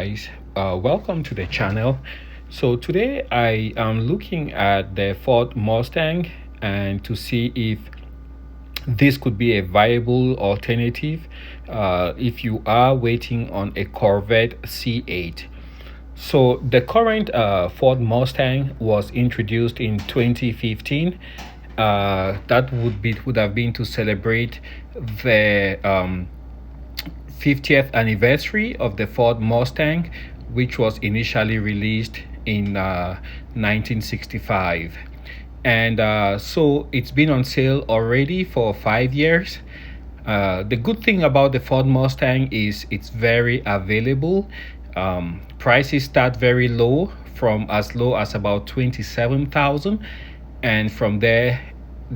guys, welcome to the channel. So today I am looking at the Ford Mustang and to see if this could be a viable alternative if you are waiting on a Corvette C8. So the current Ford Mustang was introduced in 2015. That would have been to celebrate the 50th anniversary of the Ford Mustang, which was initially released in 1965. And so it's been on sale already for 5 years. The good thing about the Ford Mustang is it's very available. Prices start very low, from as low as about 27,000, and from there,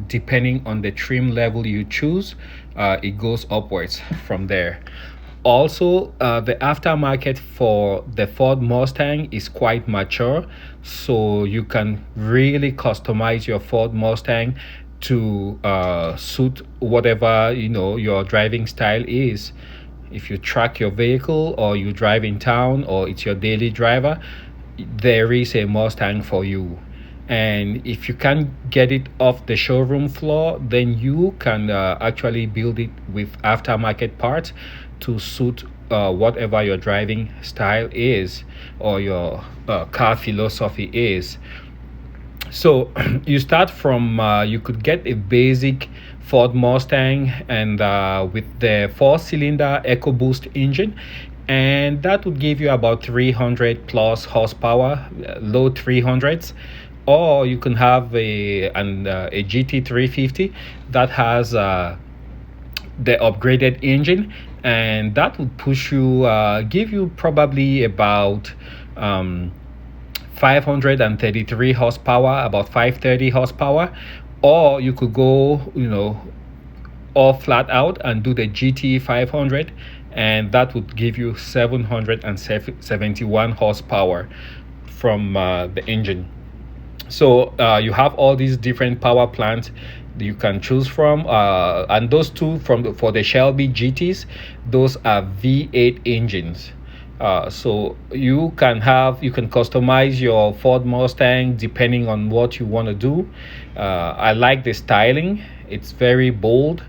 depending on the trim level you choose, it goes upwards from there. Also, the aftermarket for the Ford Mustang is quite mature, so you can really customize your Ford Mustang to suit whatever your driving style is. If you track your vehicle, or you drive in town, or it's your daily driver, there is a Mustang for you. And if you can't get it off the showroom floor, then you can actually build it with aftermarket parts to suit whatever your driving style is, or your car philosophy is. So you start from you could get a basic Ford Mustang, and with the 4-cylinder EcoBoost engine, and that would give you about 300 plus horsepower, low 300s. Or you can have a GT350 that has the upgraded engine, and that would push you, give you probably about 533 horsepower, about 530 horsepower. Or you could go all flat out and do the GT 500, and that would give you 771 horsepower from the engine. So you have all these different power plants you can choose from, and those two for the Shelby GTs, those are V8 engines. So you can customize your Ford Mustang depending on what you want to do. I like the styling; it's very bold.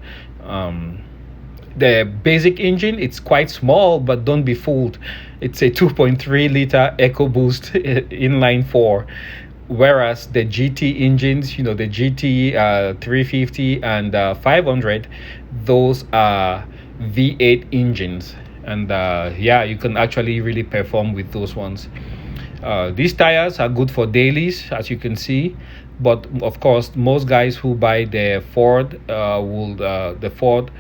The basic engine, it's quite small, but don't be fooled. It's a 2.3 liter EcoBoost inline 4. Whereas the GT engines, the GT 350 and 500, those are V8 engines. And yeah, you can actually really perform with those ones. These tires are good for dailies, as you can see. But of course, most guys who buy the Ford the Ford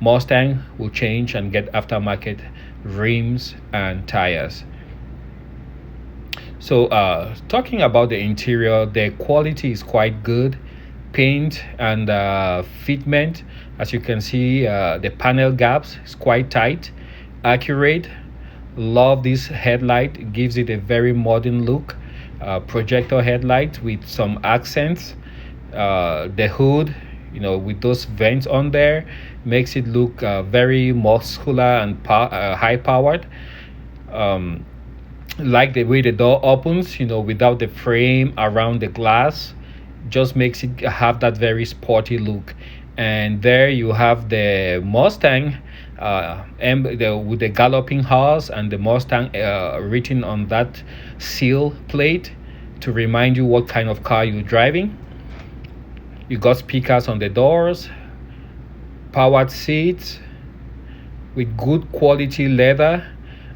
Mustang will change and get aftermarket rims and tires. So talking about the interior, the quality is quite good. Paint and fitment, as you can see, the panel gaps is quite tight, accurate. Love this headlight. It gives it a very modern look. Projector headlight with some accents. The hood, with those vents on there, makes it look very muscular and high powered. Like the way the door opens, without the frame around the glass, just makes it have that very sporty look. And there you have the Mustang, with the galloping horse and the Mustang written on that seal plate to remind you what kind of car you're driving. You got speakers on the doors, powered seats with good quality leather.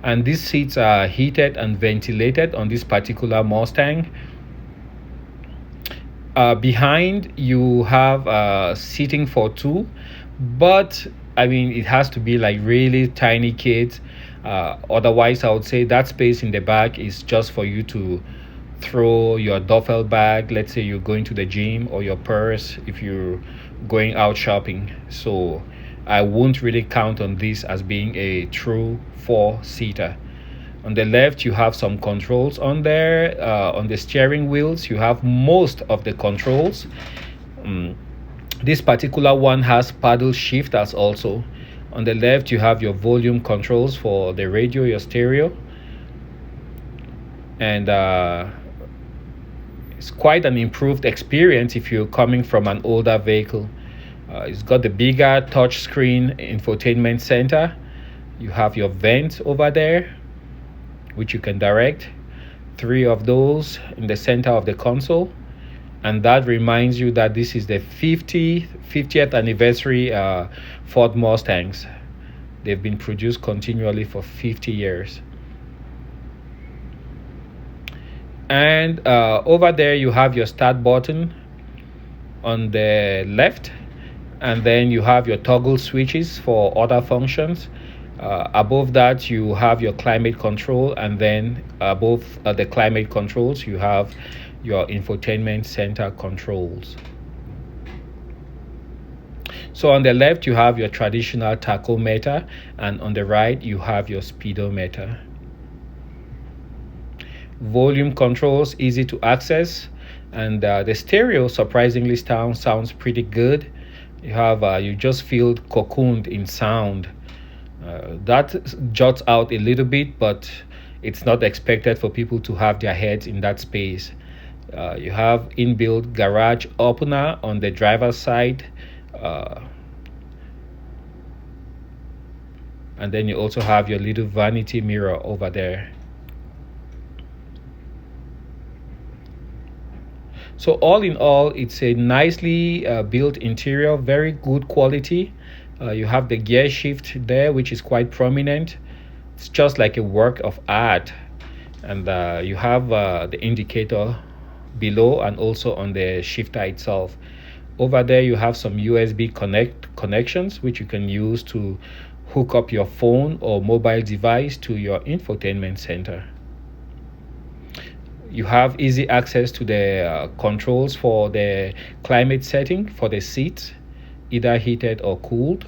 And these seats are heated and ventilated on this particular Mustang. Behind you have seating for two, but I mean, it has to be like really tiny kids. Otherwise, I would say that space in the back is just for you to throw your duffel bag. Let's say you're going to the gym, or your purse if you're going out shopping. So I won't really count on this as being a true 4-seater. On the left, you have some controls on there. On the steering wheels, you have most of the controls. This particular one has paddle shifters also. On the left, you have your volume controls for the radio, your stereo. and it's quite an improved experience if you're coming from an older vehicle. It's got the bigger touchscreen infotainment center. You have your vent over there, which you can direct. 3 of those in the center of the console. And that reminds you that this is the 50th anniversary Ford Mustangs. They've been produced continually for 50 years. And over there you have your start button on the left, and then you have your toggle switches for other functions. Above that you have your climate control, and then above the climate controls you have your infotainment center controls. So on the left you have your traditional tachometer, and on the right you have your speedometer. Volume controls, easy to access, and the stereo surprisingly sounds pretty good. You just feel cocooned in sound. That jots out a little bit, but it's not expected for people to have their heads in that space. You have inbuilt garage opener on the driver's side, and then you also have your little vanity mirror over there. So all in all, it's a nicely built interior, very good quality. You have the gear shift there, which is quite prominent. It's just like a work of art. And you have the indicator below and also on the shifter itself. Over there you have some USB connections which you can use to hook up your phone or mobile device to your infotainment center. You have easy access to the controls for the climate setting for the seats, either heated or cooled.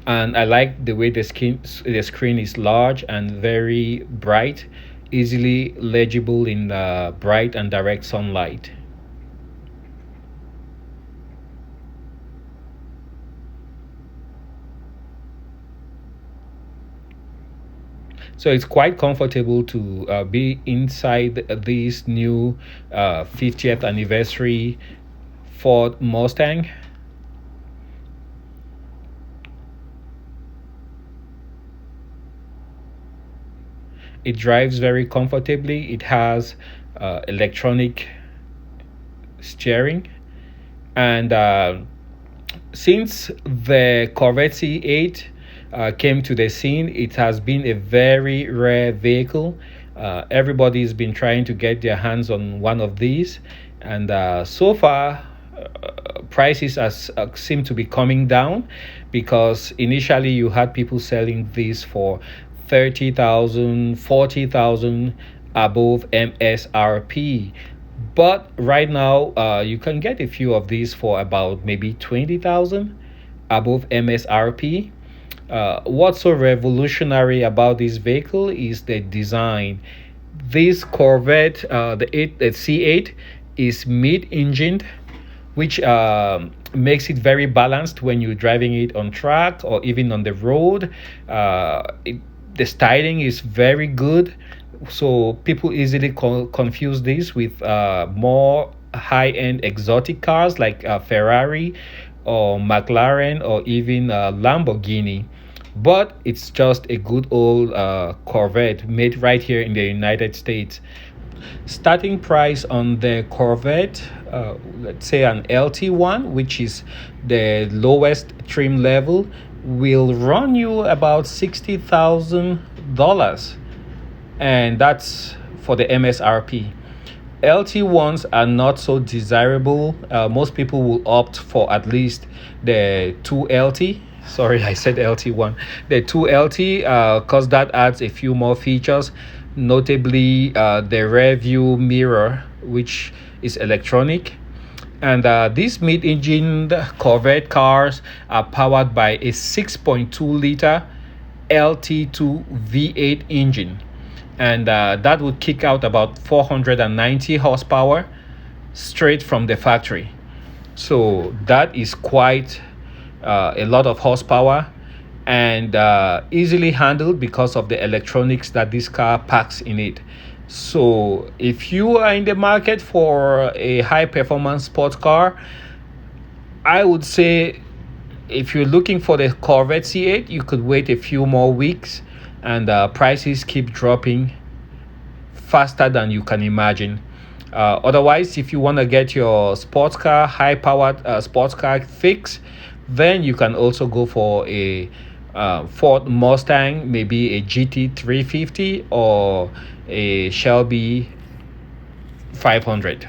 And I like the way the screen is large and very bright, easily legible in bright and direct sunlight. So it's quite comfortable to be inside this new 50th anniversary Ford Mustang. It drives very comfortably. It has electronic steering, and since the Corvette C8 came to the scene, it has been a very rare vehicle. Everybody's been trying to get their hands on one of these, and so far prices seem to be coming down, because initially you had people selling these for 30,000, 40,000 above MSRP. But right now you can get a few of these for about maybe 20,000 above MSRP. What's so revolutionary about this vehicle is the design. This Corvette, the C8, is mid-engined, which makes it very balanced when you're driving it on track or even on the road. The styling is very good, so people easily confuse this with more high-end exotic cars like Ferrari or McLaren or even Lamborghini. But it's just a good old Corvette made right here in the United States. Starting price on the Corvette, let's say an LT1, which is the lowest trim level, will run you about $60,000, and that's for the MSRP. LT1s are not so desirable. Most people will opt for at least the 2LT. Sorry, I said LT1. The 2LT, because that adds a few more features, notably the rear view mirror, which is electronic. And these mid-engine Corvette cars are powered by a 6.2 liter LT2 V8 engine, and that would kick out about 490 horsepower straight from the factory. So that is quite a lot of horsepower. and easily handled because of the electronics that this car packs in it. So if you are in the market for a high performance sports car, I would say if you're looking for the Corvette C8, you could wait a few more weeks, and prices keep dropping faster than you can imagine. Otherwise, if you want to get your sports car, high powered sports car fix, then you can also go for a Ford Mustang, maybe a GT 350 or a Shelby 500.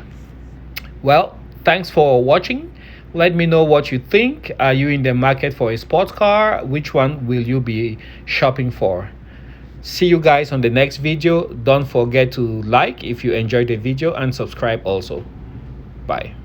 Well, thanks for watching. Let me know what you think. Are you in the market for a sports car? Which one will you be shopping for? See you guys on the next video. Don't forget to like if you enjoyed the video and subscribe also. Bye.